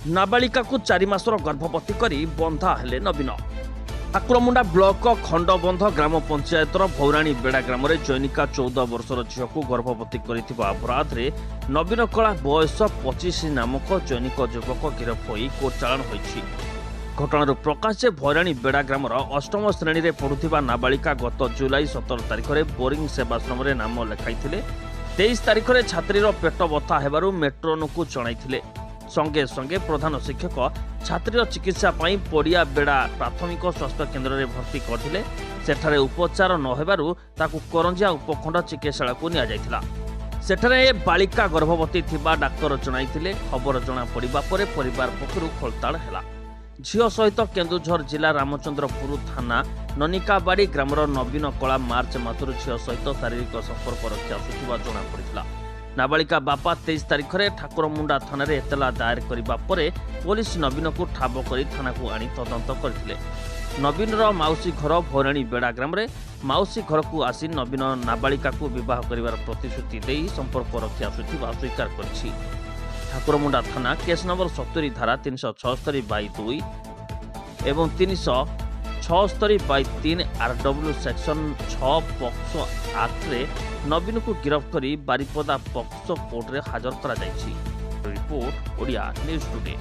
नाबालिका को 4 मासर गर्भवती करी बंधा हेले नवीन। ठाकुरमुंडा ब्लॉक खंडबंध ग्राम पंचायतर भौराणी बेड़ा ग्राम में जैनिका 14 वर्षर झील को गर्भवती करथिबा अपराध रे नवीन कला बयस 25 नामक जैनिक युवक गिरफ होई कोर्ट चालाण होईछि। घटनार प्रकाश जे भौराणी बेड़ा ग्रामर अष्टम श्रेणी में पढ़ुथिबा नाबालिका गत जुलाई 17 तारिख में बोरिंग सेवाश्रम रे नाम लेखाइथिले। 23 तारिख में छात्रीर पेट बथा हेबारु मेट्रोन को जणाइथिले। संगे संगे प्रधान शिक्षक छात्रीर चिकित्सा पाई पड़िया बेड़ा प्राथमिक स्वास्थ्य केन्द्र में भर्ती करथिले। सेठारे उपचार न हेबारु ताकू करंजिया उपखंड चिकित्सालय को निया जायथिला। सेठारे बालिका गर्भवती थिबा डाक्टर जणाइथिले। खबर जना पड़िबा परे परिवार पक्षरु खोलताड़ हेला। झील सहित केन्दुझर जिला रामचंद्रपुर थाना ननिकाबाड़ी ग्रामर नवीन कला मार्च मासर झील सहित शारीरिक संपर्क रखी आसुथिबा जना पड़िथिला। नाबालिका बापा 23 तारिख में ठाकुरमुंडा थाना रे एतला दायर करिबा परे पुलिस नवीन को ठाब करी थाना को आनी तदंत करथिले। नवीन माउसी घर भौराणी बेड़ा ग्राम रे माउसी घर को आसी नवीन नाबालिका को विवाह करिवार प्रतिश्रुति देई संपर्क रखी आसुथिबा स्वीकार करछि। ठाकुरमुंडा थाना केस नंबर 70 धारा 376/2 एवं 376/3 आरडब्ल्यू सेक्शन 6 पॉक्सो एक्ट रे नवीन को गिरफ्त करी बारिपदा पॉक्सो कोर्ट रे हाजर करा जायछि। Report Odia news today.